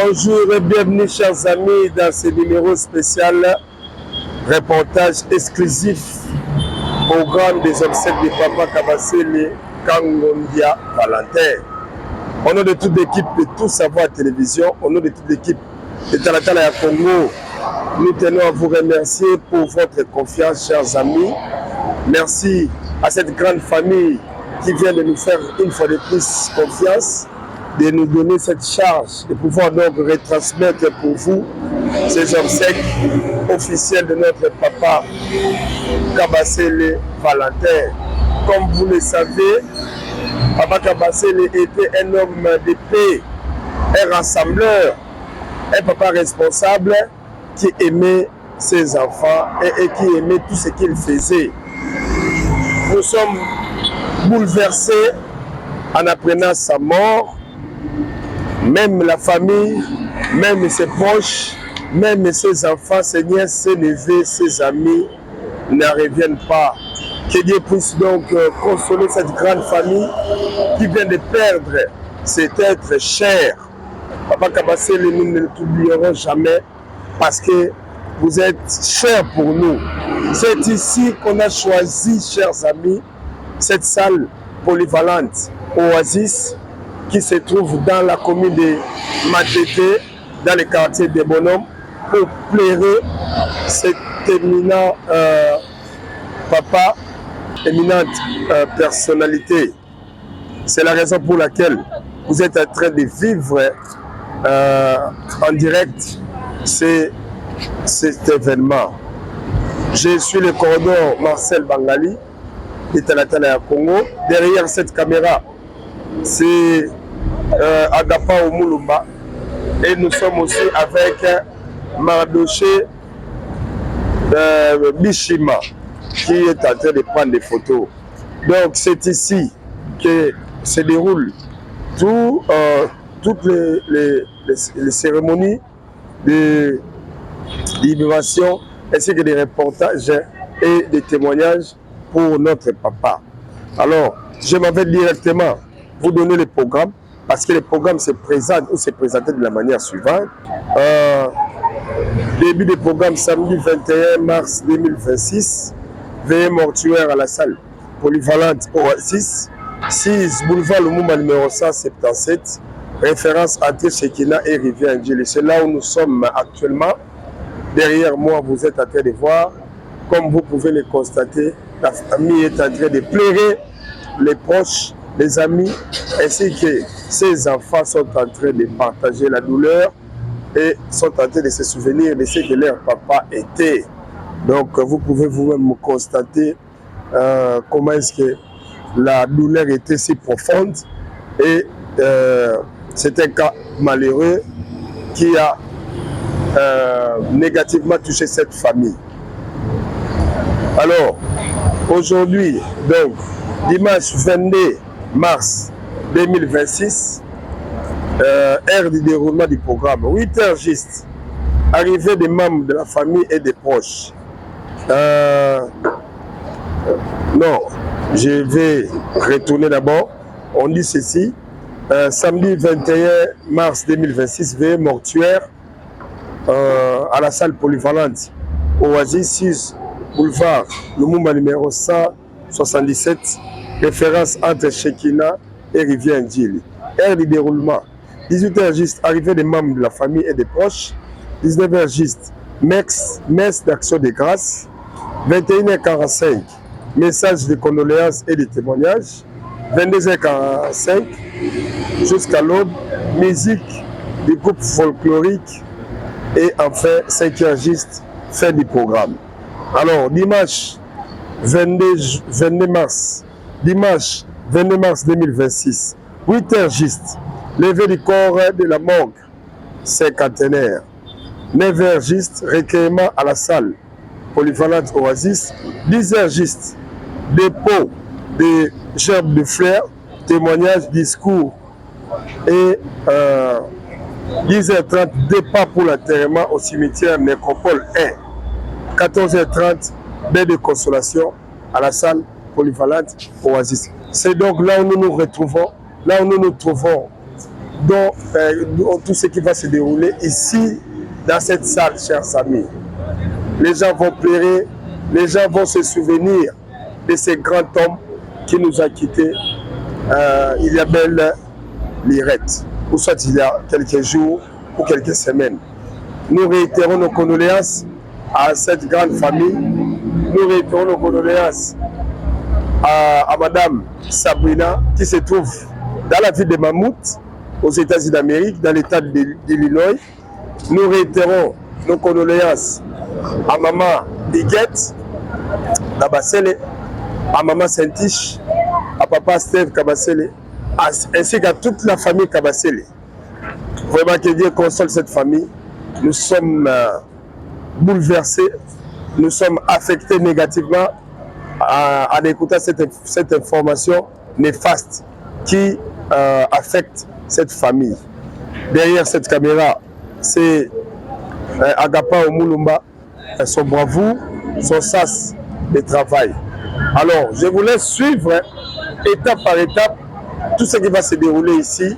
Bonjour et bienvenue chers amis dans ce numéro spécial reportage exclusif programme des obsèques de Papa Kabasele Kangondia Valentin. Au nom de toute l'équipe de Tout Savoir Télévision, au nom de toute l'équipe de Talatala Congo, nous tenons à vous remercier pour votre confiance chers amis. Merci à cette grande famille qui vient de nous faire une fois de plus confiance, de nous donner cette charge, de pouvoir donc retransmettre pour vous ces obsèques officielles de notre papa Kabasele Valentin. Comme vous le savez, Papa Kabasele était un homme de paix, un rassembleur, un papa responsable qui aimait ses enfants et qui aimait tout ce qu'il faisait. Nous sommes bouleversés en apprenant sa mort. Même la famille, même ses proches, même ses enfants, ses nièces, ses neveux, ses amis ne reviennent pas. Que Dieu puisse donc consoler cette grande famille qui vient de perdre cet être cher. Papa Kabasele, nous ne l'oublierons jamais parce que vous êtes chers pour nous. C'est ici qu'on a choisi, chers amis, cette salle polyvalente Oasis qui se trouve dans la commune de Matete, dans le quartier des Bonhommes, pour plairer cet éminent papa, éminente personnalité. C'est la raison pour laquelle vous êtes en train de vivre en direct cet événement. Je suis le commandant Marcel Bangali de Talatala Congo. Derrière cette caméra, c'est Agapa Omulumba. Et nous sommes aussi avec Mardoché Bishima qui est en train de prendre des photos. Donc c'est ici que se déroulent toutes les cérémonies de libération ainsi que des reportages et des témoignages pour notre papa. Alors, je m'en vais directement vous donner le programme parce que le programme se présente ou se présenté de la manière suivante. Début du programme samedi 21 mars 2026, veillée mortuaire à la salle polyvalente Oasis, 6 boulevard Lumumba numéro 177, référence entre Shekina et Rivière Ndjili. C'est là où nous sommes actuellement. Derrière moi, vous êtes en train de voir, comme vous pouvez le constater, la famille est en train de pleurer, les proches, les amis, ainsi que ses enfants sont en train de partager la douleur et sont en train de se souvenir de ce que leur papa était. Donc vous pouvez vous-même constater comment est-ce que la douleur était si profonde et c'est un cas malheureux qui a négativement touché cette famille. Alors, aujourd'hui, donc, dimanche 22 mars 2026, heure du déroulement du programme, 8 heures juste, arrivée des membres de la famille et des proches. Non, je vais retourner d'abord. On dit ceci, samedi 21 mars 2026, veillée mortuaire à la salle polyvalente Oasis 6 boulevard Lumumba numéro 177, référence entre Shekina et Rivière Ndjili. Heure du déroulement 18h juste, arrivée des membres de la famille et des proches. 19h juste, messe d'action de grâce. 21h45, message de condoléances et de témoignages. 22h45, jusqu'à l'aube, musique du groupe folklorique. Et enfin, 5h juste, fin du programme. Alors, dimanche 22 mars, dimanche 22 mars 2026, 8h juste, levée du corps de la morgue cinquantenaire. 9h juste, recueillement à la salle polyvalente Oasis. 10h juste, dépôt de gerbes de fleurs, témoignages, discours. Et 10h30, départ pour l'enterrement au cimetière Nécropole 1. 14h30, baie de consolation à la salle polyvalente Oasis. C'est donc là où nous nous retrouvons, là où nous nous trouvons, dans tout ce qui va se dérouler ici, dans cette salle, chers amis. Les gens vont pleurer, les gens vont se souvenir de ce grand homme qui nous a quittés il y a belle lirette, ou soit il y a quelques jours ou quelques semaines. Nous réitérons nos condoléances à cette grande famille. Nous réitérons nos condoléances à Madame Sabrina qui se trouve dans la ville de Mammouth, aux États-Unis d'Amérique, dans l'État d'Illinois. Nous réitérons nos condoléances à Maman Biguette Kabasele, à Maman Saint-Tiche, à Papa Steve Kabasele, ainsi qu'à toute la famille Kabasele. Vraiment que Dieu console cette famille. Nous sommes bouleversés, nous sommes affectés négativement en écoutant cette information néfaste qui affecte cette famille. Derrière cette caméra, c'est Agapa Omulumba, son bravoure, son sas de travail. Alors, je vous laisse suivre étape par étape tout ce qui va se dérouler ici.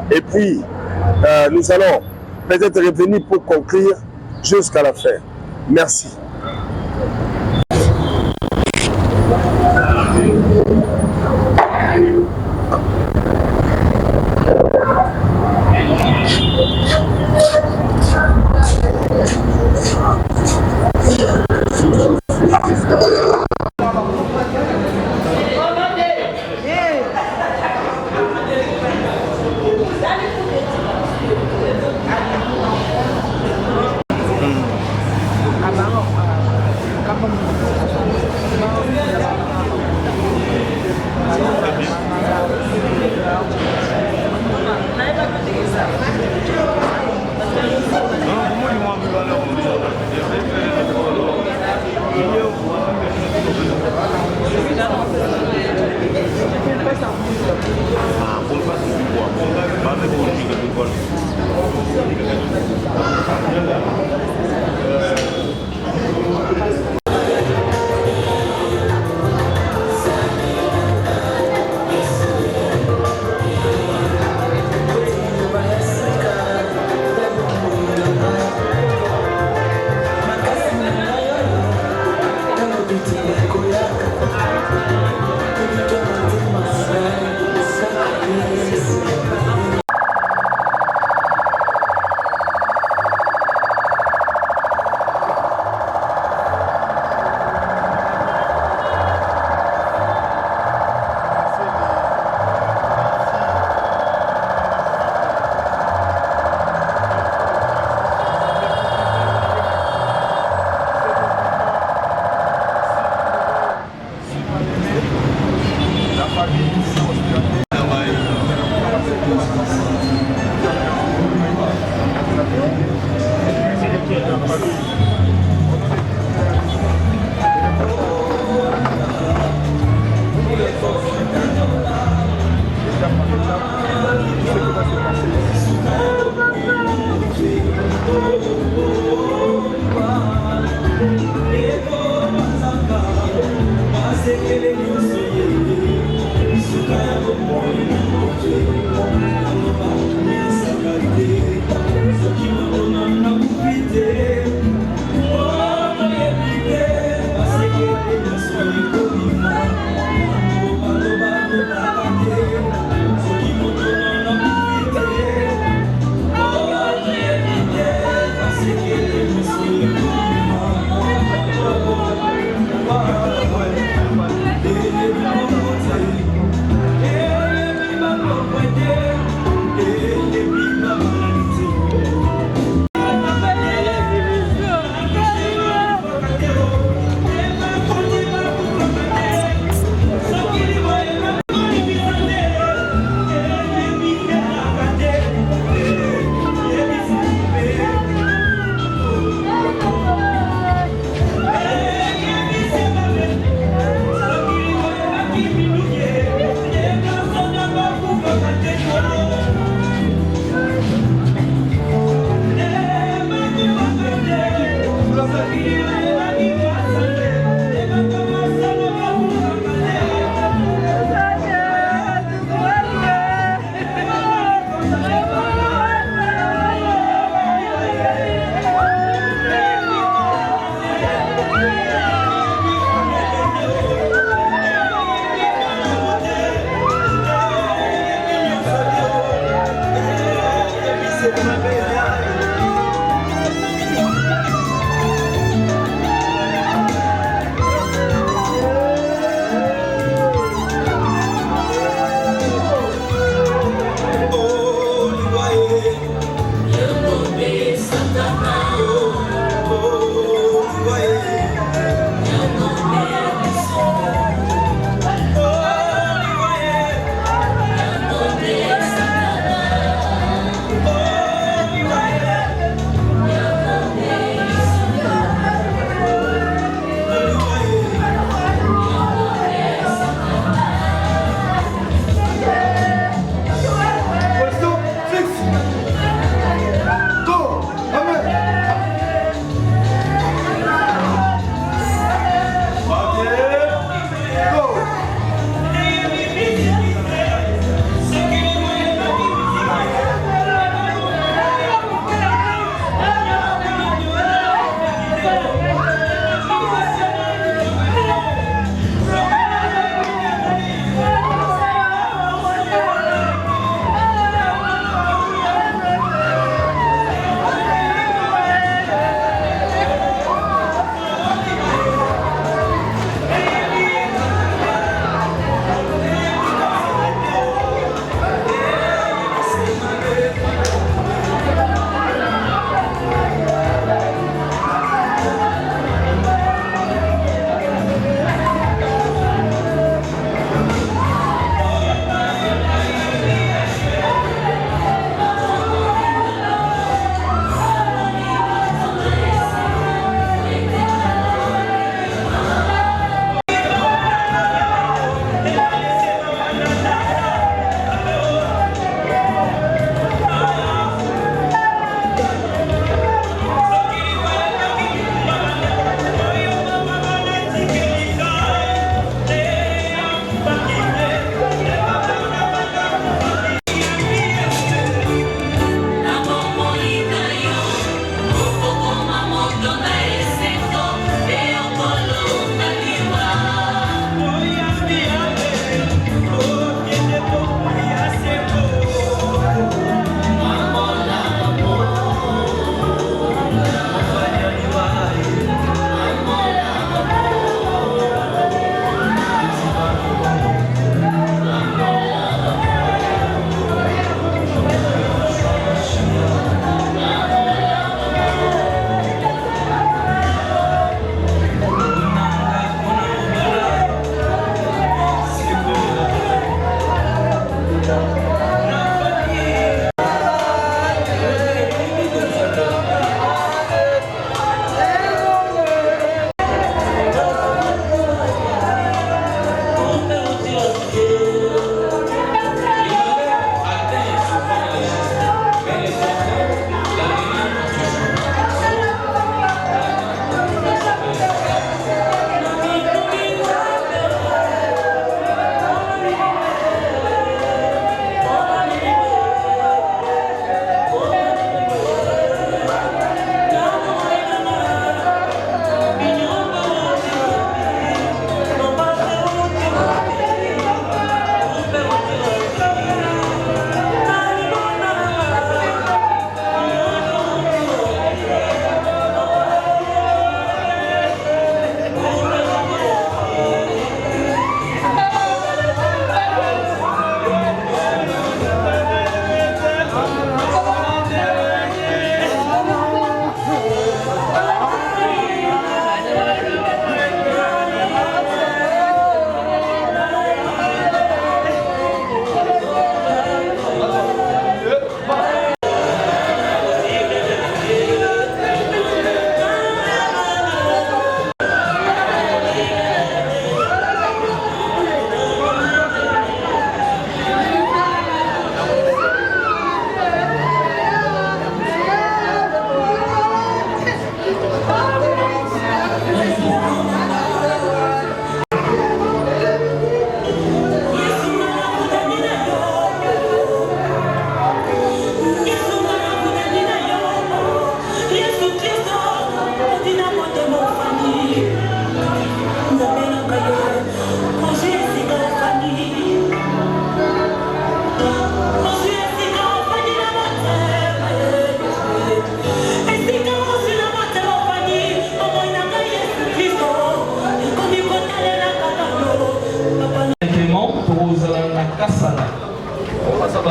Et puis, nous allons peut-être revenir pour conclure jusqu'à la fin. Merci.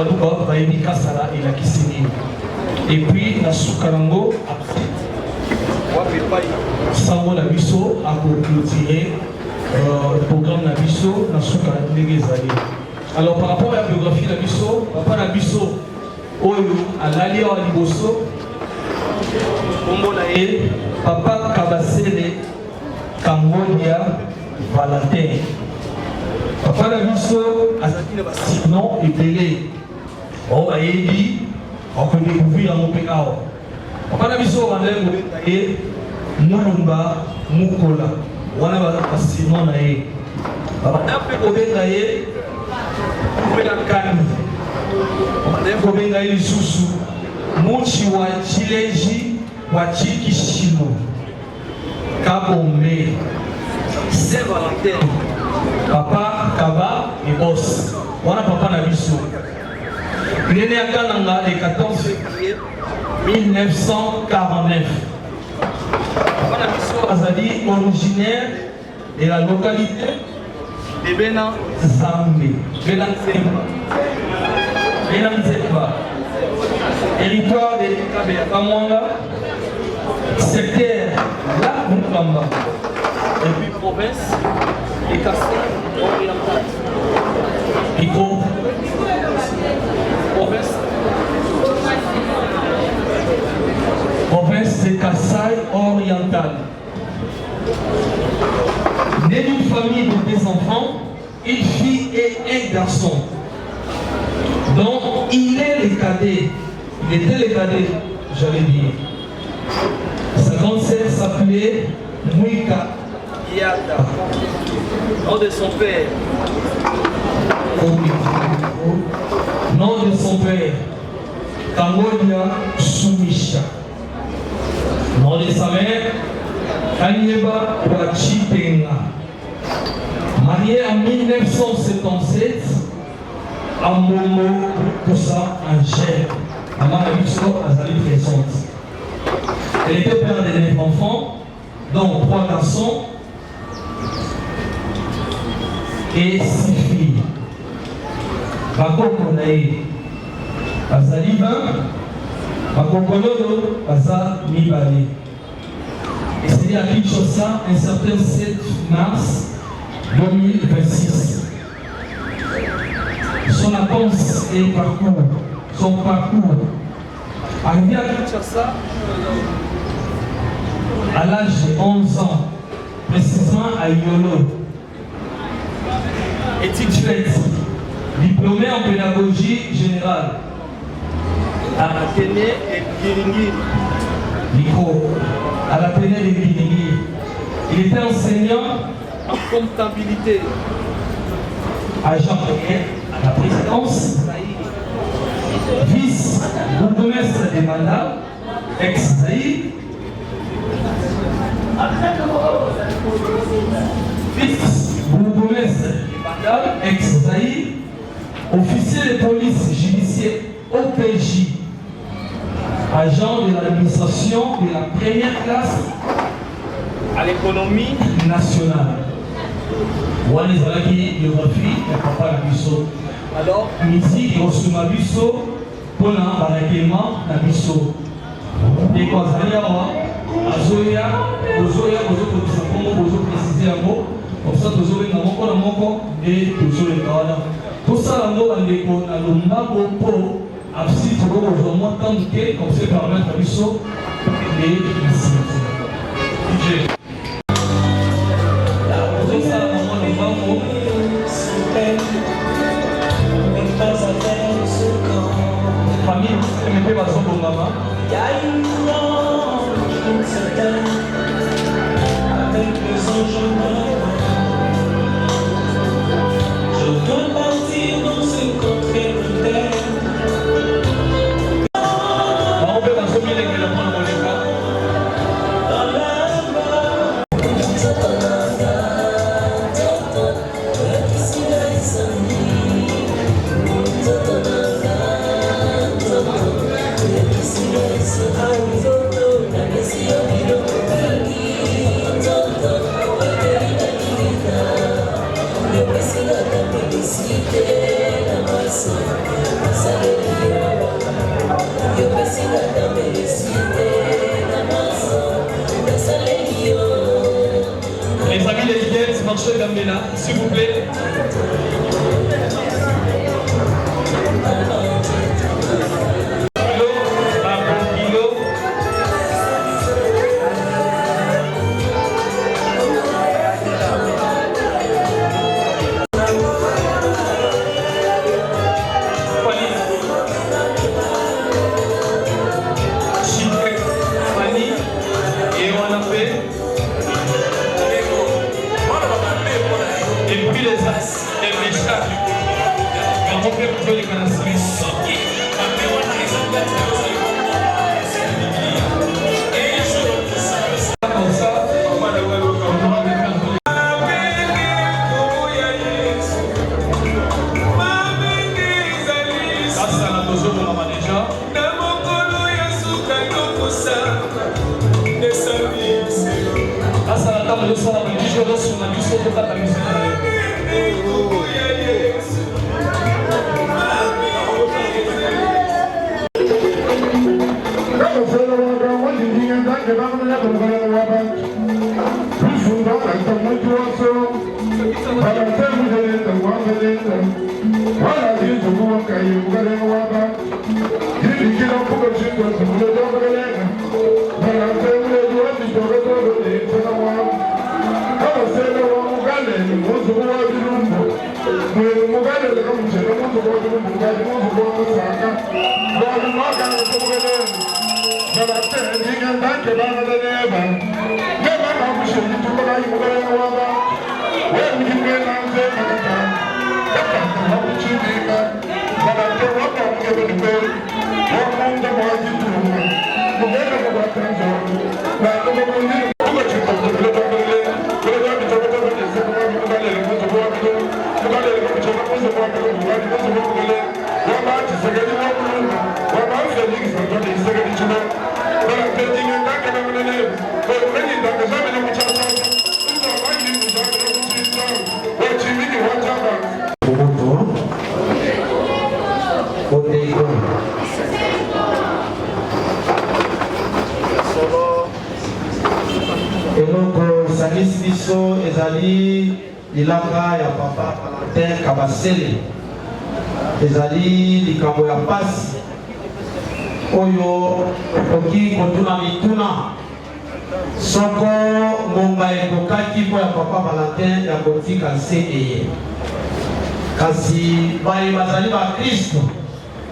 baluba bayebi kasala elakisi nini. Et puis na sukarango après sango na biso akoclôturer le programme na biso na suka ndenge ezali. Alors par rapport à la biographie na biso, papa na biso oyo alali awa liboso kombo na ye papa Kabasele Kangonia Valentin. Papa na biso azali na basurnom ebele oyo ayebi akodécouvrir yango mpe awa. Papa na biso bandele kobenga ye Mulumba Mukola wana basurnom na ye. Babanda mpe kobenga ye Mupela Kani. Babanda kobenga ye lisusu Muchi wa Chileji wa Chikishimo Kabombe Saint Valentin. Papa Kaba et Boss. Wana papa na biso. Il est né à Kananga le 14 février 1949. Papa na biso azali originaire de la localité de Bena Zambe. Bena Nzemba. Territoire de Kabea Kamwanga. Secteur la Mukamba. Et puis province et Kassai oriental. Iko. Province de Kassai oriental. Né d'une famille de 2 enfants, une fille et un garçon. Donc il est le cadet. Il était le cadet, j'allais dire. Sa grande sœur s'appelait Mouika Yata. Nom de son père. Nom de son père. Kangonia Sumisha. Nom de sa mère. Kanyeba Wachitenga. Marié en 1977 à Momo Koussa Angèle. Maman Abisso Azali présente. Elle était père de 9 enfants, dont 3 garçons et 6 filles. Bakoko Nae Azali 20, Bakoko Nono Aza Mibale. Et c'est à Kinshasa un certain 7 mars 2026. Son attente et son parcours. Arrivé à Kinshasa à l'âge de 11 ans, précisément à Yolo. Études faites, diplômé en pédagogie générale à l'Athénée et Biringui. Micro, à l'Athénée de Biringui. Il était enseignant en comptabilité, agent à la présidence, vice-bourgmestre des mandats, ex-Zaïre, vice-bourgmestre des mandats, ex-Zaïre, officier de police judiciaire OPJ, agent de l'administration de la première classe à l'économie nationale. Wana ezalaki biographie ya papa na biso. Alors musique ekosuma biso mpona barèglement na biso. Ndeko azali awa azoya kozokotisa nkombo kozoprécise yango komsa tozobenga moko na moko nde tozoleka wana. Tosala yango bandeko na lombango mpo absi tokokozwa mwa ntan moke komse permettre na biso nde DJ. Il y a une grande qui s'éteint avec les anges noirs. Je dois partir dans ce contrée de terre. Les amis lesbiennes, marchez Gambela, s'il vous plaît. Ilanga ya papa Valentin Kabasele ezali likambo ya pasi oyo okoki kotuna mituna soko ngonga ekokaki mpo ya papa Valentin ya kotika nse eye kasi baye bazali bakristo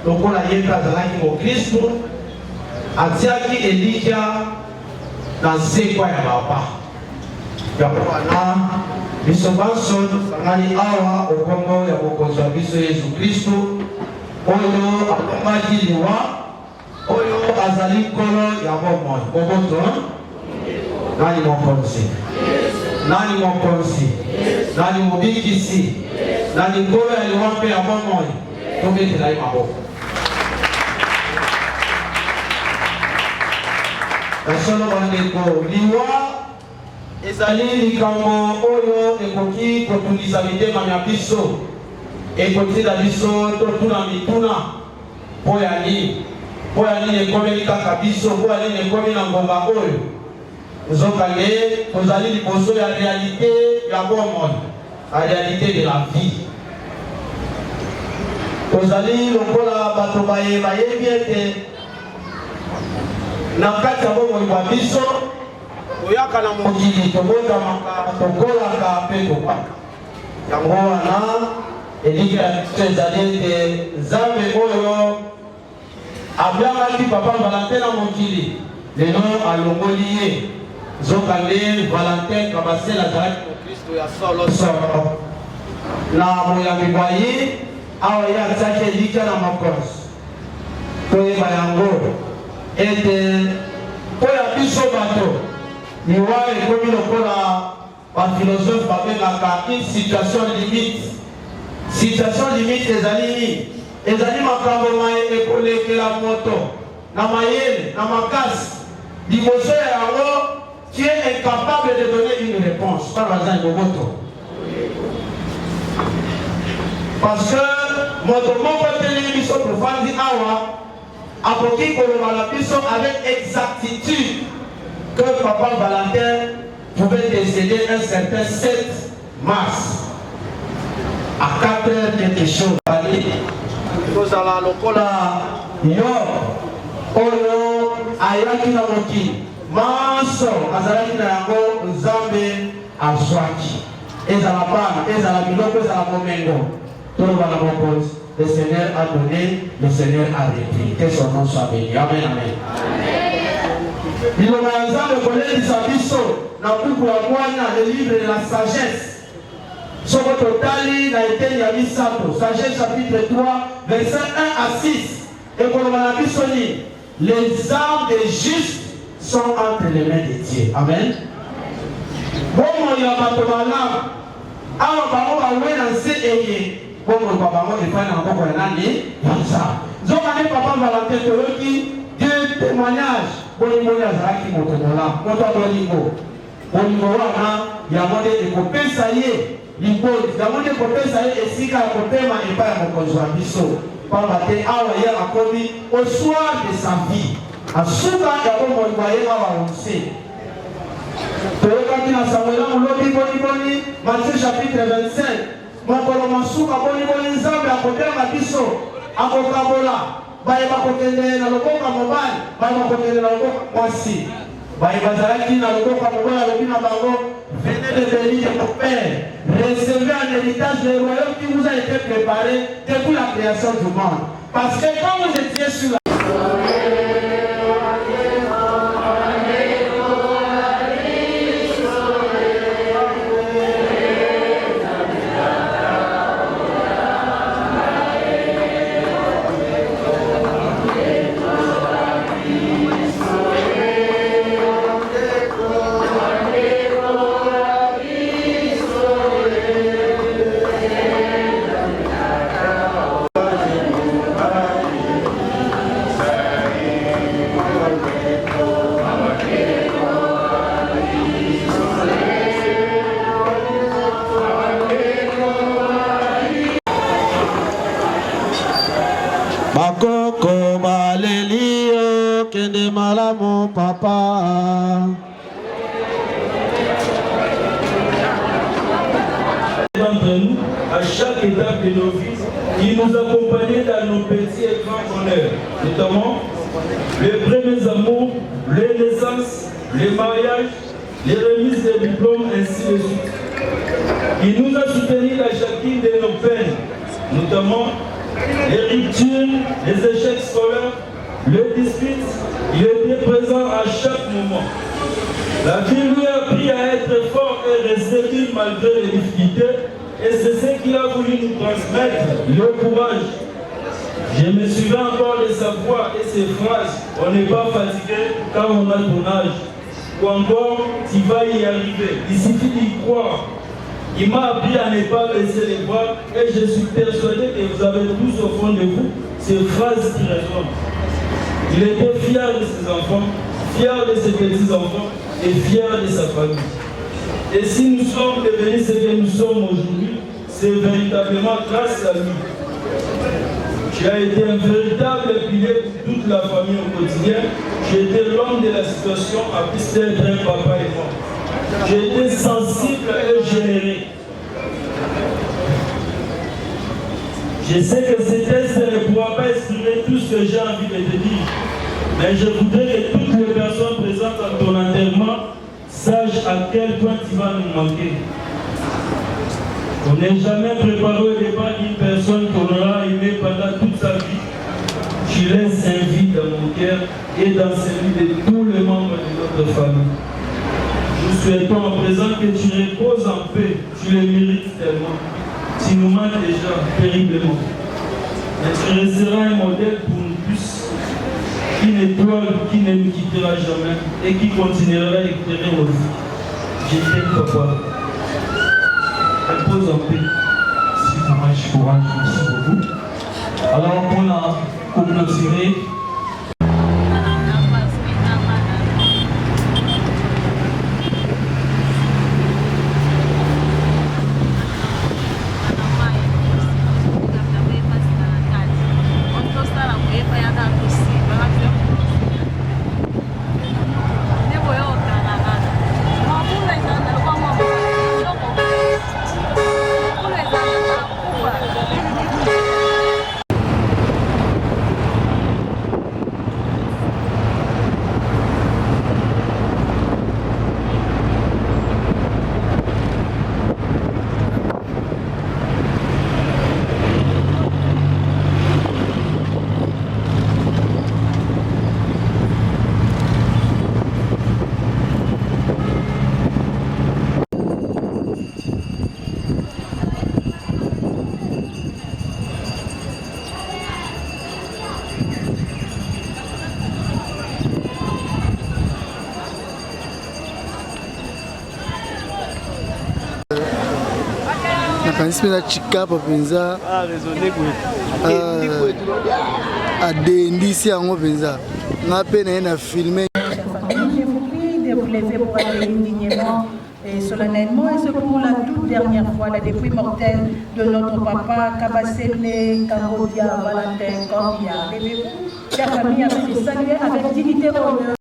lokola ye mpe azalaki mokristo atiaki elikya na nsekwa ya papa yango wana biso banso tosangani awa okombo ya mokonzi wa biso Yesu Kristo oyo alombaki liwa oyo azali nkolo ya bomoi boboto nani mokonzi nani mokonzi nani mobikisi nani nkolo ya liwa mpe ya bomoi tobetela ye maboko nasolo bandeko liwa ezali likambo oyo ekoki kotungisa mitema ya biso ekotinda biso totuna mituna mpo ya nini ekomeli kaka biso mpo ya nini ekomi na ngonga oyo nzokande tozali liboso ya réalité ya bomoi la réalité de la vie tozali lokola bato bayebi ete na kati ya bomoi bwa biso toyaka na mokili tobotamaka tokolaka mpe topaka yango wana elika ya biso ezali ete nzambe oyo ablangaki papa Valentin na mokili lelo alongoli ye nzokande Valentin Kabasele azalaki mokristo ya solosolo na moyambi bwa ye awa ye atiaki elika na mokonzi toyeba yango ete mpo ya biso bato liwa ekomi lokola baphilosophe babengaka une situation limite. Situation limite ezali nini? Ezali makambo ekolekela moto na mayele na makasi liboso ya yango tu es incapable de donner une réponse par exemple boboto. Parce que moto moko telemi biso tofandi awa akoki koloba na biso avec exactitude que Papa Valentin pouvait décéder un certain 7 mars à 4 heures quelque chose. Kozala lokola yo oyo ayaki na mokili maso azalaki na yango Nzambe azwaki ezala bana ezala biloko ezala momengo toloba na mokonzi. Le Seigneur a donné, le Seigneur a repris. Que son nom soit béni. Amen, amen. Il y a un collègue Sabiso, dans le le livre de la sagesse. Sur votre tali, a été Yavi Sato, sagesse chapitre 3, verset 1 à 6. Et pour le les armes des justes sont entre les mains de Dieu. Amen. Bon, il y a pas de malade. Alors, on va lancer Papa Valentin Toloki, deux témoignages. Bonimoni Azaraki Motomola, Motomolingo. Bonimona, Yamode de Kopé Saye, Limbo, Yamode de Kopé Saye, et Sika Kopema et pas à Mokonjoabiso. Pambate Awaya Akobi, au soir de sa vie. À Souka Yabo Moïbaye Awaonse. Tolokaki na Samuel Moulobi Boniboni, Matthieu chapitre 25. Mokolo masuka boni Nzambe akotela biso akokabola baye bakokende na lokoka mobali baye bakokende na lokoka mwasi baye bazalaki na lokoka mobali alobi na bango venez de bénir mon père recevez un héritage du royaume qui vous a été préparé depuis la création du monde parce que quand vous étiez sur la Bakoko balelio kende malamu papa. D'entre nous, à chaque étape de nos vies, il nous accompagnait dans nos petits et grands bonheurs, notamment les premiers amours, les naissances, les mariages, les remises de diplômes, ainsi de suite. Il nous a soutenus à chacune de nos peines, notamment les ruptures, les échecs scolaires, les disputes. Il était présent à chaque moment. La vie lui a appris à être fort et résilient malgré les difficultés, et c'est ce qu'il a voulu nous transmettre, le courage. Je me souviens encore de sa voix et ses phrases. On n'est pas fatigué quand on a ton âge. Ou encore, tu vas y arriver. Il suffit d'y croire. Il m'a appris à ne pas baisser les bras et je suis persuadé que vous avez tous au fond de vous ces phrases qui résonnent. Il était fier de ses enfants, fier de ses petits-enfants et fier de sa famille. Et si nous sommes devenus ce que nous sommes aujourd'hui, c'est véritablement grâce à lui. Tu as été un véritable pilier pour toute la famille au quotidien. J'ai été l'homme de la situation à plus d'être un papa et moi. J'ai été sensible et généreux. Je sais que ce texte ne pourra pas exprimer tout ce que j'ai envie de te dire. Mais je voudrais que toutes les personnes présentes à ton enterrement sachent à quel point tu vas nous manquer. On n'est jamais préparé au départ d'une personne qu'on aura aimée pendant toute sa vie. Tu laisses un vide dans mon cœur et dans celui de tous les membres de notre famille. Nous souhaitons à présent que tu reposes en paix. Tu le mérites tellement. Tu nous manques déjà terriblement. Mais tu resteras un modèle pour nous tous. Une étoile qui ne nous quittera jamais et qui continuera à éclairer nos vies. Je t'aime, papa. Repose en paix. Merci, courage, merci beaucoup. Alors, pour clôturer, Francis Pena Chikapa Penza. Adendi yango Penza. Na peine na filmer. Je vous prie de vous lever pour accueillir dignement et solennellement, et c'est pour la toute dernière fois, la dépouille mortelle de notre papa Kabasele Kambodia Valentin Kambia. Levez-vous, chère famille, afin de saluer avec dignité et honneur.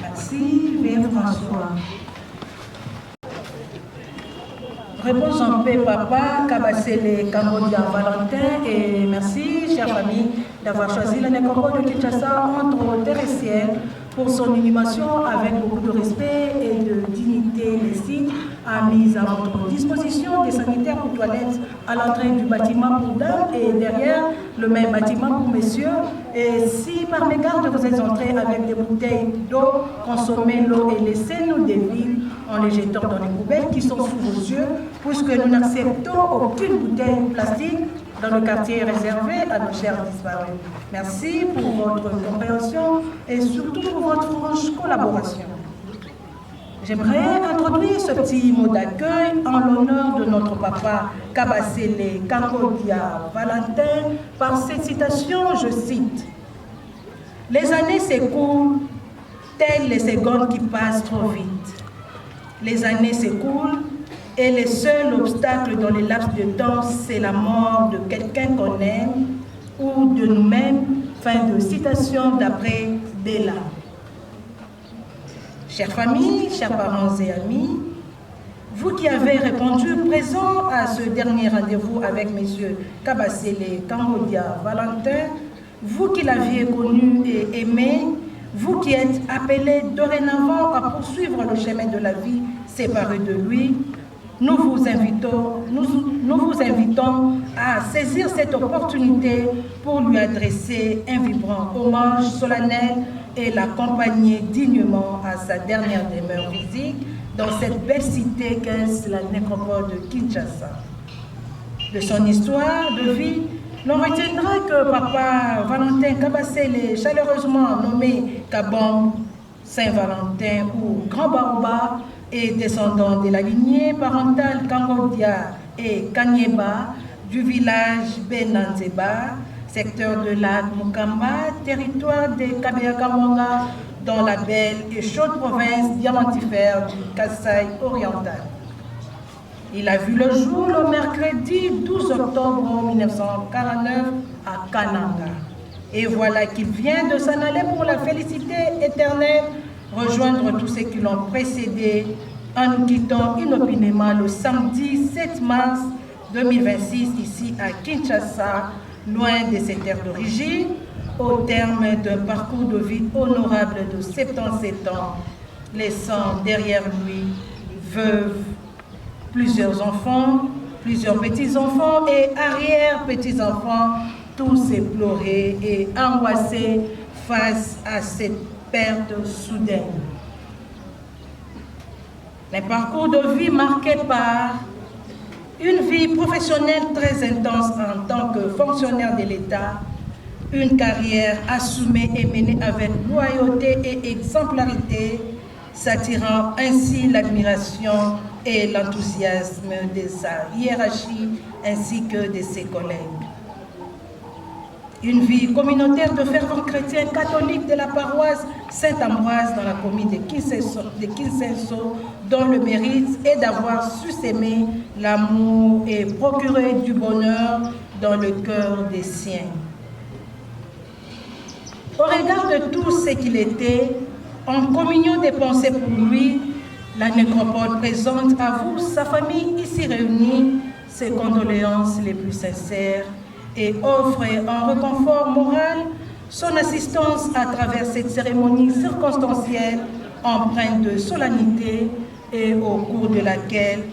Merci, Père François. Repose en paix, Papa Kabasele Kambodia Valentin, et merci, chère famille, d'avoir choisi la nécropole de Kinshasa entre terre et ciel pour son inhumation avec beaucoup de respect et de dignité. Les signes a mis à votre disposition des sanitaires pour toilettes à l'entrée du bâtiment pour dames et derrière le même bâtiment pour messieurs. Et si par mégarde vous êtes entrés avec des bouteilles d'eau, consommez l'eau et laissez-nous des vides en les jetant dans les poubelles qui sont sous vos yeux, puisque nous n'acceptons aucune bouteille plastique dans le quartier réservé à nos chers disparus. Merci pour votre compréhension et surtout pour votre franche collaboration. J'aimerais introduire ce petit mot d'accueil en l'honneur de notre papa Kabasele Kambodia Valentin par cette citation, je cite: « Les années s'écoulent telles les secondes qui passent trop vite. Les années s'écoulent et le seul obstacle dans les laps de temps, c'est la mort de quelqu'un qu'on aime ou de nous-mêmes. » Fin de citation d'après Bella. Chères familles, chers parents et amis, vous qui avez répondu présent à ce dernier rendez-vous avec M. Kabasele Kambodia Valentin, vous qui l'aviez connu et aimé, vous qui êtes appelés dorénavant à poursuivre le chemin de la vie séparé de lui, nous vous invitons à saisir cette opportunité pour lui adresser un vibrant hommage solennel et l'accompagner dignement à sa dernière demeure physique dans cette belle cité qu'est la nécropole de Kinshasa. De son histoire de vie, l'on retiendra que Papa Valentin Kabasele, chaleureusement nommé Kabom, Saint-Valentin ou Grand Barouba, est descendant de la lignée parentale Kambodia et Kanyeba du village Benanzeba, secteur de la Mukamba, territoire de Kabea-Kamonga, dans la belle et chaude province diamantifère du Kasaï oriental. Il a vu le jour le mercredi 12 octobre 1949 à Kananga. Et voilà qu'il vient de s'en aller pour la félicité éternelle, rejoindre tous ceux qui l'ont précédé en nous quittant inopinément le samedi 7 mars 2026 ici à Kinshasa, loin de ses terres d'origine, au terme d'un parcours de vie honorable de 77 ans, laissant derrière lui veuve, plusieurs enfants, plusieurs petits-enfants et arrière-petits-enfants, tous éplorés et angoissés face à cette perte soudaine. Un parcours de vie marqué par une vie professionnelle très intense en tant que fonctionnaire de l'État, une carrière assumée et menée avec loyauté et exemplarité, s'attirant ainsi l'admiration et l'enthousiasme de sa hiérarchie ainsi que de ses collègues. Une vie communautaire de fervents chrétiens catholiques de la paroisse Saint-Ambroise dans la commune de Kinsenso, dont le mérite est d'avoir su s'aimer l'amour et procurer du bonheur dans le cœur des siens. Au regard de tout ce qu'il était, en communion des pensées pour lui, la nécropole présente à vous, sa famille ici réunie, ses condoléances les plus sincères et offre en réconfort moral son assistance à travers cette cérémonie circonstancielle empreinte de solennité et au cours de laquelle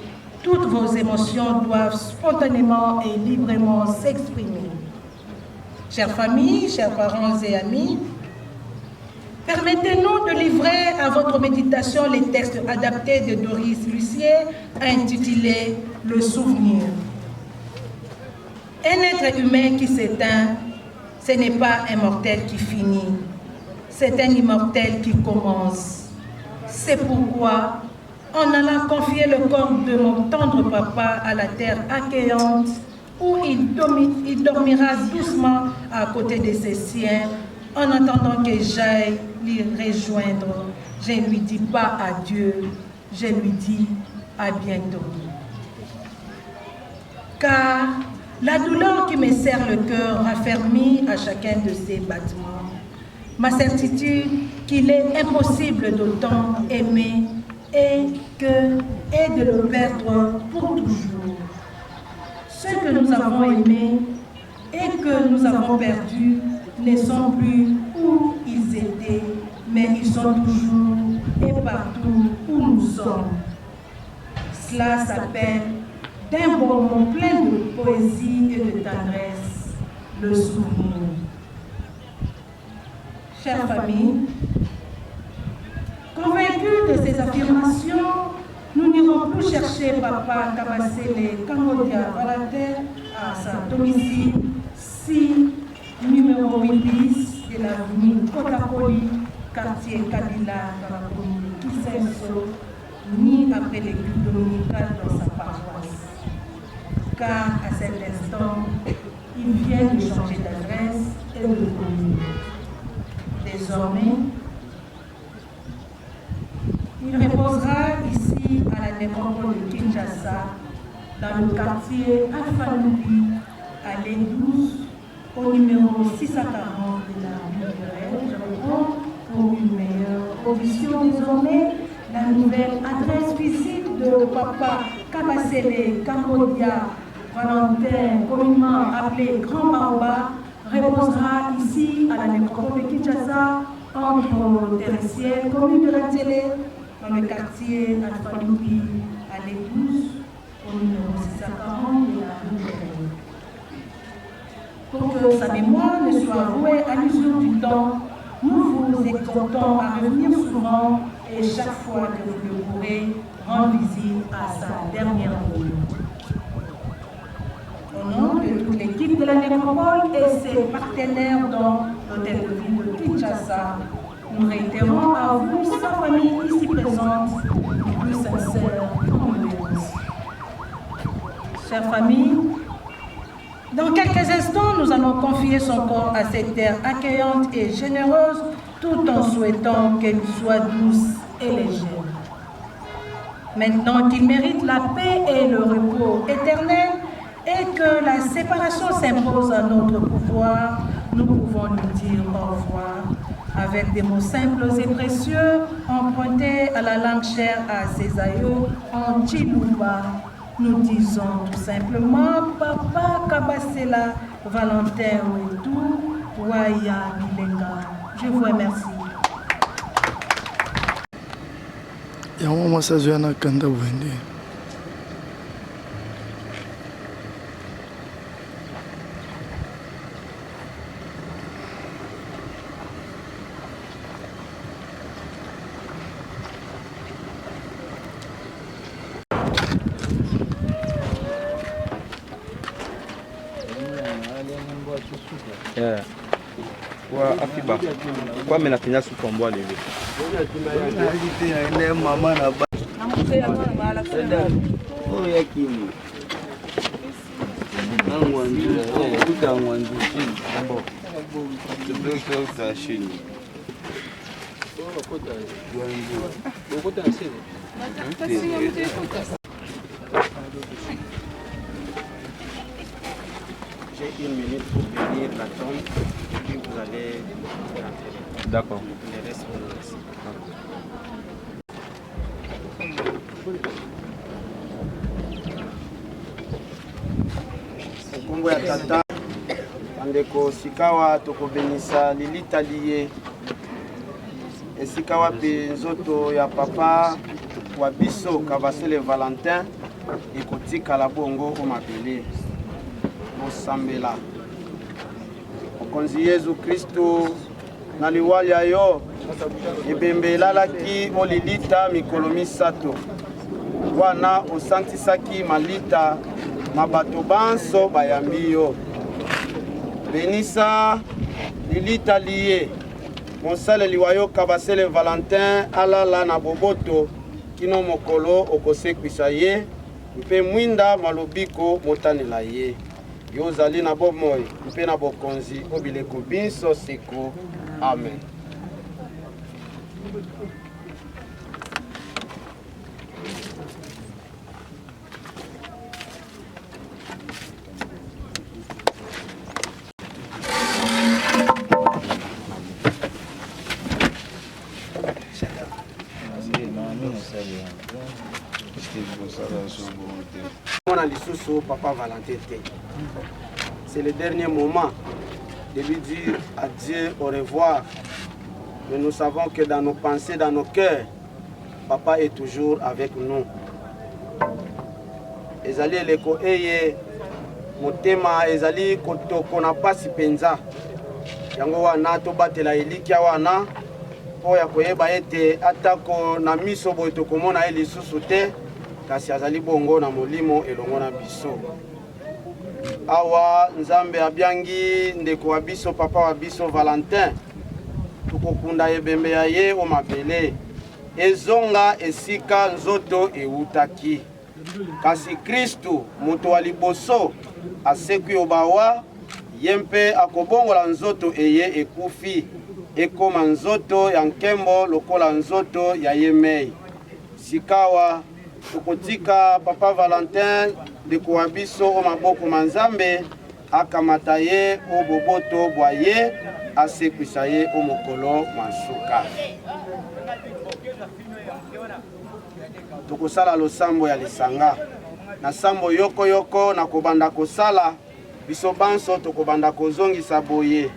toutes vos émotions doivent spontanément et librement s'exprimer. Chères familles, chers parents et amis, permettez-nous de livrer à votre méditation les textes adaptés de Doris Lucier intitulés « Le souvenir ». Un être humain qui s'éteint, ce n'est pas un mortel qui finit, c'est un immortel qui commence. C'est pourquoi, en allant confier le corps de mon tendre papa à la terre accueillante, où il dormira doucement à côté de ses siens, en attendant que j'aille l'y rejoindre, je ne lui dis pas adieu, je lui dis à bientôt. Car la douleur qui me serre le cœur raffermit à chacun de ses battements ma certitude qu'il est impossible d'autant aimer et de le perdre pour toujours. Ceux que nous avons aimés et que nous avons perdus ne sont plus où ils étaient, mais ils sont toujours et partout où nous sommes. Cela s'appelle, d'un bon mot plein de poésie et de tendresse, le souvenir. Chère famille, convaincus de ces affirmations, nous n'irons plus chercher Papa Kabasele Kangodia Valentin à sa domicile, 6 numéro 8 de l'avenue Kotakoli, quartier Kabila, dans la commune de Kinsenso, ni après l'église dominicale dans sa paroisse. Car à cet instant, il vient de changer d'adresse et de commune. Désormais, il reposera ici à la nécropole de Kinshasa, dans le quartier Alpha-Louis, à l'E12, au numéro 640 de la rue de Rennes. Je reprends pour une meilleure audition désormais la nouvelle adresse physique de Papa Kabasele Kambodia Valentin, communément appelé Grand Baoba, reposera ici à la nécropole de Kinshasa, entre Terressière, commune de la Télé, dans le quartier Alpha-Louis, à l'E12, au numéro 640 de la rue de Rennes. Pour que sa mémoire ne soit vouée à l'usure du temps, nous vous exhortons à revenir souvent et chaque fois que vous le pourrez, rendre visite à sa dernière rue. Au nom de toute l'équipe de la nécropole et ses partenaires dans l'hôtel de ville de Kinshasa, nous réitérons à vous, sa famille ici présente, les plus sincères condoléances. Chère famille, dans quelques instants, nous allons confier son corps à cette terre accueillante et généreuse, tout en souhaitant qu'elle soit douce et légère. Maintenant qu'il mérite la paix et le repos éternel, et que la séparation s'impose à notre pouvoir, nous pouvons nous dire au revoir avec des mots simples et précieux empruntés à la langue chère à ses aïeux en Chiluba. Nous disons tout simplement Papa Kabasela Valentin Ouetou Waya Bilenga. Je vous remercie. Yango Masazwana Kanda Wende. Kwa Afiba, kwa menapenya sukombo lele. Ene mama na ba. J'ai 1 minute pour bénir la tombe et puis vous allez rentrer. D'accord. Le reste, vous le laissez. Kongo ya tata bandeko sikawa tokobenisa lilita liye esika wapi nzoto ya papa wa biso Kabasele Valentin ekotikala bongo o mabele osambela mokonzi Yesu Kristo na liwali ya yo ebembe elalaki olilita mikolo misato wana osantisaki malita mabato banso bayambi yo benisa lilita liye mosaleli wa yo Kabasele Valentin alala na boboto kino mokolo okosekwisa ye mpe mwinda malobiko motanela ye yo ozali na bomoi mpe na bokonzi obileko binso seko amen. Papa Valentin, c'est le dernier moment de lui dire adieu, au revoir. Mais nous savons que dans nos pensées, dans nos cœurs, Papa est toujours avec nous. Ezali eleko eye motema ezali kotoko na pasi penza yango wana tobatela elikia wana po ya koyeba ete atako na miso boye tokomona ye lisusu te kasi azali bongo na molimo elongo na biso. Awa nzambe abiangi ndeko wa biso papa wa biso Valentin tukokunda ebembe ya ye o mabele ezonga esika nzoto eutaki kasi Kristu moto wa liboso asekwi obawa yempe akobongola nzoto eye ekufi ekoma nzoto ya nkembo lokola nzoto ya yemei sikawa tukotika papa Valentin ndeko wa biso o maboko manzambe akamata ye o boboto bwa ye asekwisa ye o mokolo masuka. Tokosala losambo ya lisanga na sambo yoko yoko na kobanda kosala biso banso tokobanda kozongisa boye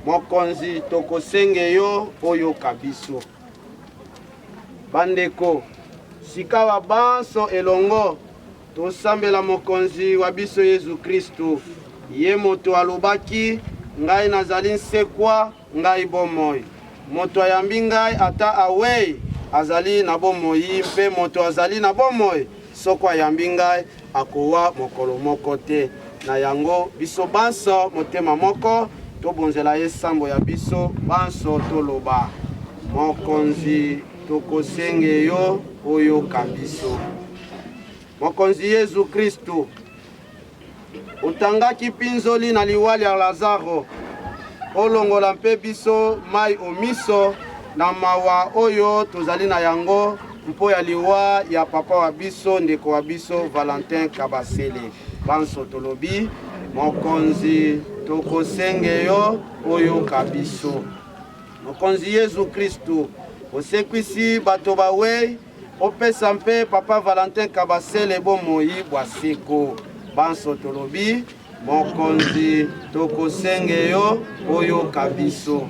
mokonzi tokosenge yo oyo kabiso bandeko sikawa banso elongo tosambela mokonzi wa biso Yesu Kristo ye moto alobaki ngai nazali nsekwa ngai bomoi moto ayambi ngai ata awei azali na bomoi mpe moto azali na bomoi soko ayambi ngai akowa mokolo moko te na yango biso banso motema moko tobonzela ye sambo ya biso banso toloba mokonzi tokosenge yo oyo kabiso mokonzi Yesu Kristo utangaki pinzoli na liwali ya Lazaro olongola mpe biso mai omiso na mawa oyo tozali na yango mpo ya liwa ya papa wa biso ndeko wa biso Valentin Kabasele banso tolobi mokonzi tokosenge yo oyo kabiso mokonzi Yesu Kristo osekwisi bato bawei opesa mpe papa Valentin Kabasele bomoi bwa seko banso tolobi mokonzi tokosenge yo oyo kabiso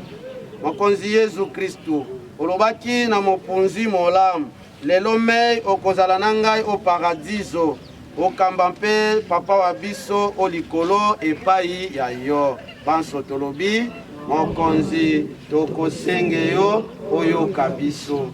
mokonzi Yesu Kristo olobaki na mopunzi molamu lelo mei okozala na ngai o paradiso okamba mpe papa wa biso o likolo epai ya yo banso tolobi mokonzi tokosenge yo oyo kabiso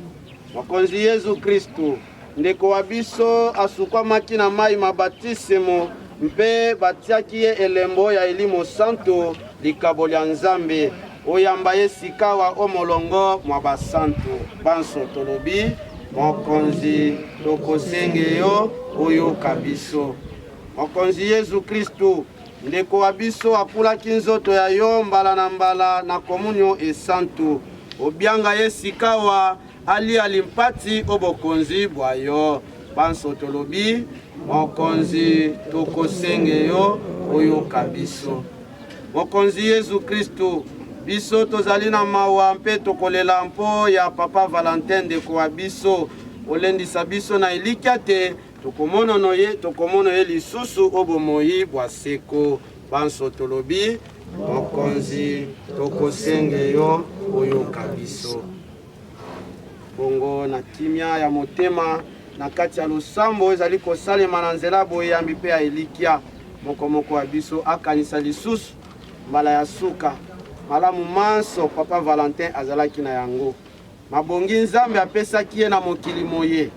mokonzi Yesu Kristo ndeko wa biso asukwamaki na mai mabatisemo mpe batiaki ye elembo ya elimo santo likabo lya nzambe oyamba ye sikawa o molongo mwa basanto banso tolobi mokonzi tokosenge yo oyo kabiso mokonzi Yesu Kristu ndeko wa biso apulaki nzoto ya yo mbala na mbala na komunyo esantu obianga ye sikawa ali alimpati obokonzi bwa yo banso tolobi mokonzi tokosenge yo oyoka biso mokonzi Yesu Kristu biso tozali na mawa mpe tokolela mpo ya papa Valentin ndeko wa biso olendisa biso na elikia te tokomono ye lisusu obomoyi bwa seko banso tolobi mokonzi tokosenge yo oyoka biso bongo na kimia ya motema na kati ya losambo ezali kosalema na nzela boyambi mpe ya elikia mokomoko wa biso akanisa lisusu mbala ya suka malamu manso papa Valentin azalaki na yango mabongi nzambe apesaki ye na mokili moye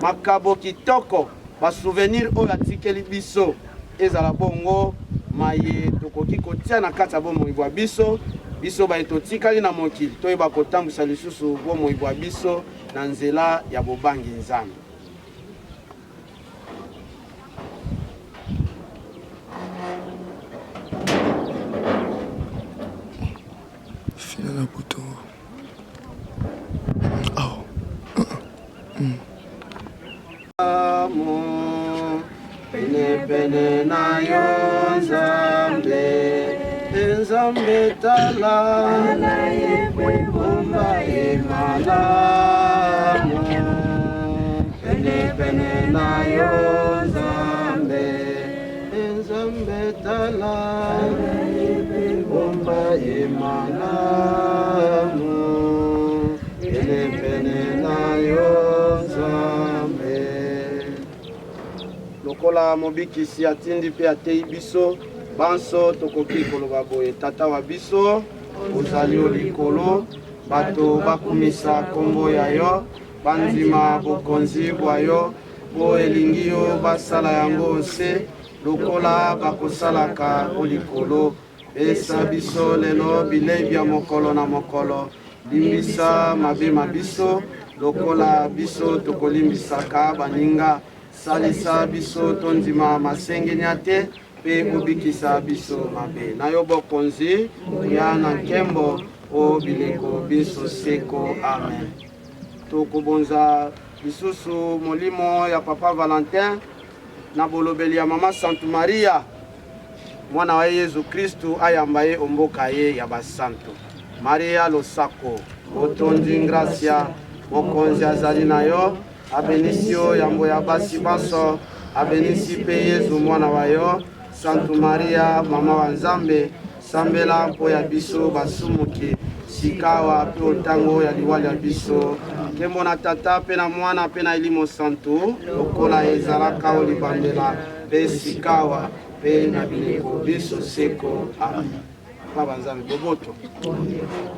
makabo kitoko basouvenir oyo atikeli biso ezala bongo maye tokoki kotia na kati ya bomoi bwa biso biso baye totikali na mokili toyeba kotambwisa lisusu bomoi bwa biso na nzela ya bobangi nzambe fina na buto pene na yo nzambe tala bomba malamu pene na yo nzambe tala bomba malamu pene na yo lokola mobikisi atindi pe atei biso banso tokoki koloba boye tata wa biso ozali likolo bato bakumisa kombo ya yo bandima bokonzi bwa yo bo elingi yo basala yango se lokola bakosalaka likolo pesa biso lelo bilei bya mokolo na mokolo limbisa mabema biso lokola biso tokolimbisaka baninga salisa biso tondima masengenya te pe obikisa biso mabe na yo bokonzi ya na nkembo o bileko biso seko amen tokobonza lisusu molimo ya papa Valentin na bolobeli ya mama Santu Maria mwana wa Yesu Kristu ayamba ye omboka ye ya basantu Maria losako otondi gracia mokonzi azali na yo abenisio yambo ya basi baso abenisi pe Yesu mwana wa yo Santu Maria mama wa Nzambe sambela mpo ya biso basumuki sikawa pe otango ya liwali ya biso kembo na tata pe na mwana pe na elimo santu lokola ezalaka olibandela pe sikawa pe na bileko biso seko amen. Papa Nzambe boboto.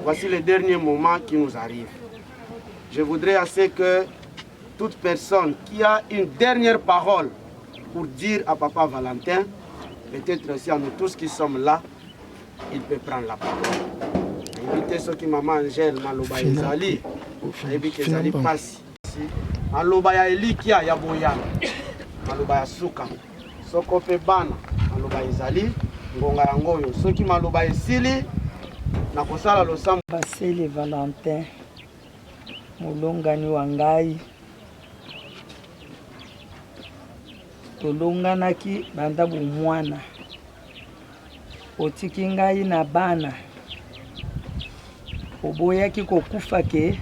Voici le dernier moment qui nous arrive. Je voudrais assez que toute personne qui a une dernière parole pour dire à Papa Valentin, peut-être aussi à nous tous qui sommes là, il peut prendre la parole. Invitez ceux qui maman Angèle, Maloba Ezali, invitez Ezali Passi, Maloba ya Elikia ya Boyana, Maloba ya Suka, Soko Pebana, Maloba Ezali, Ngonga Yangoyo, ceux qui Maloba Esili, na kosala losambo. Baseli Valentin, Molongani Wangai, tolonganaki banda bomwana otiki ngai na bana oboyaki kokufa ke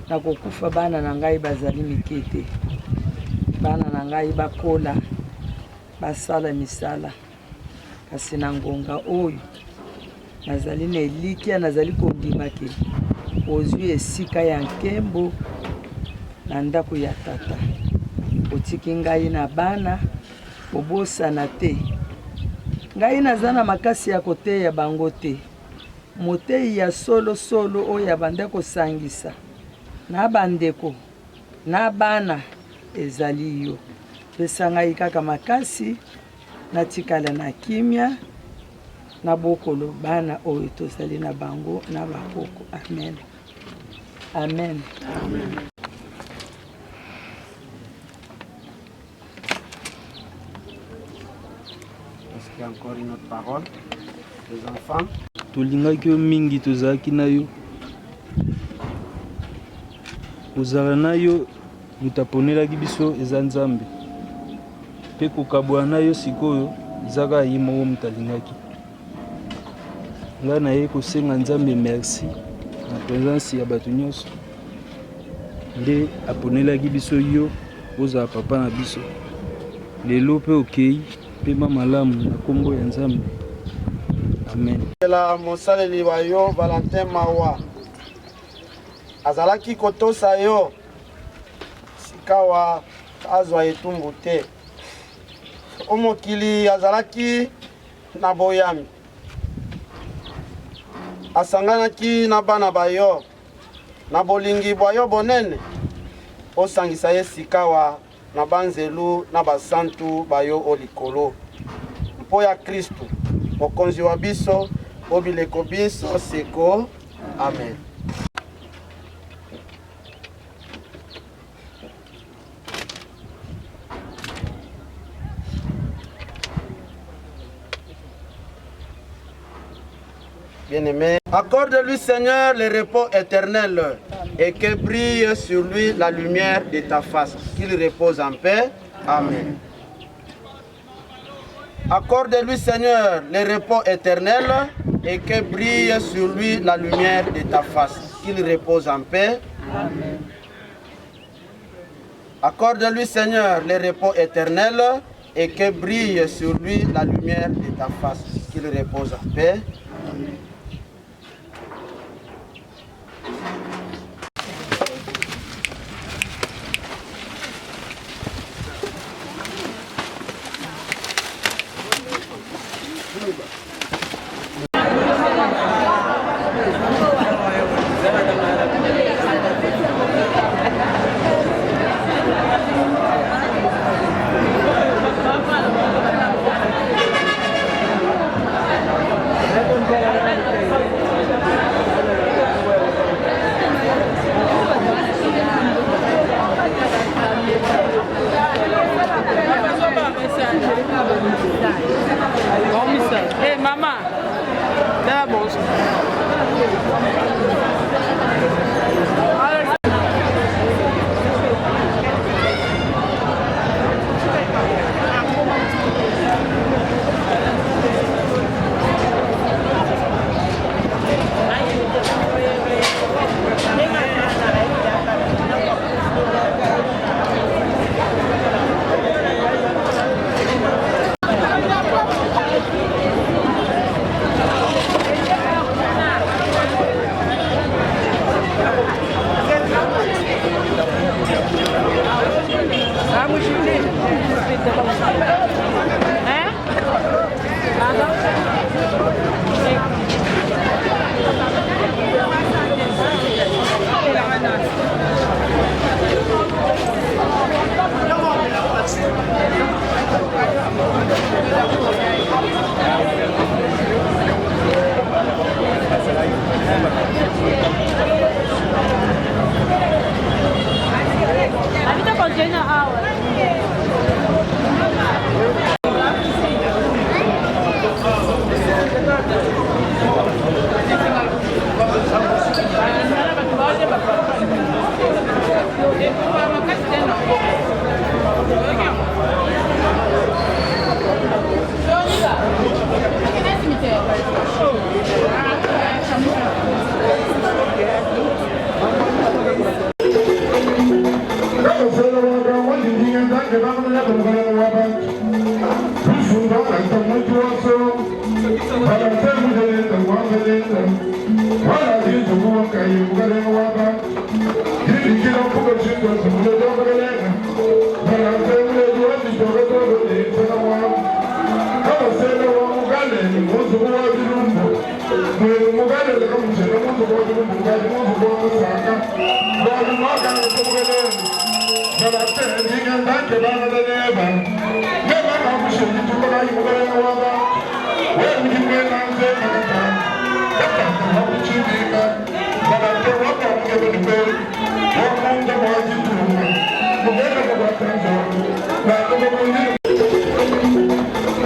na kokufa bana na ngai bazali mikete bana na ngai bakola basala misala kasi na ngonga oyo nazali na elikia nazali kondima ke ozwi esika ya nkembo na ndako ya tata otiki ngai na bana obosana te ngai nazana makasi ya koteya bango te motei ya solo oyo abanda kosangisa na bandeko na bana ezali yo pesa ngai kaka makasi natikala na kimia na bokolo bana oyo tozali na bango na bakoko amen amen amen. Il y a encore une autre parole. Les enfants. Tolingaki yo mingi tozalaki na yo. Kozala na yo mutaponelaki biso eza Nzambe. Mpe kokabwana na yo sikoyo ezaka ye moko mutalingaki. Nga na ye kosenga Nzambe merci na présence ya bato nyonso. Nde aponelaki biso yo ozala papa na biso. Lelo pe okei pe malamu na kombo ya Nzambe. Amen. La mosaleli wa yo Valentin Mawa azalaki kotosa yo sikawa azwa etumbu te. Omokili azalaki na boyami. Asanganaki na bana bayo na bolingi bwa yo bonene. Osangisa ye sikawa na banzelu na basantu bayo olikolo. Mpo ya Kristu mokonzi wa biso obileko biso seko. Amen. Bien-aimé, accorde-lui Seigneur le repos éternel et que brille sur lui la lumière de ta face, qu'il repose en paix. Amen. Accorde-lui Seigneur le repos éternel et que brille sur lui la lumière de ta face, qu'il repose en paix. Amen. Accorde-lui Seigneur le repos éternel et que brille sur lui la lumière de ta face, qu'il repose en paix. Amen. Hey, maman. D'abord.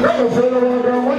Vamos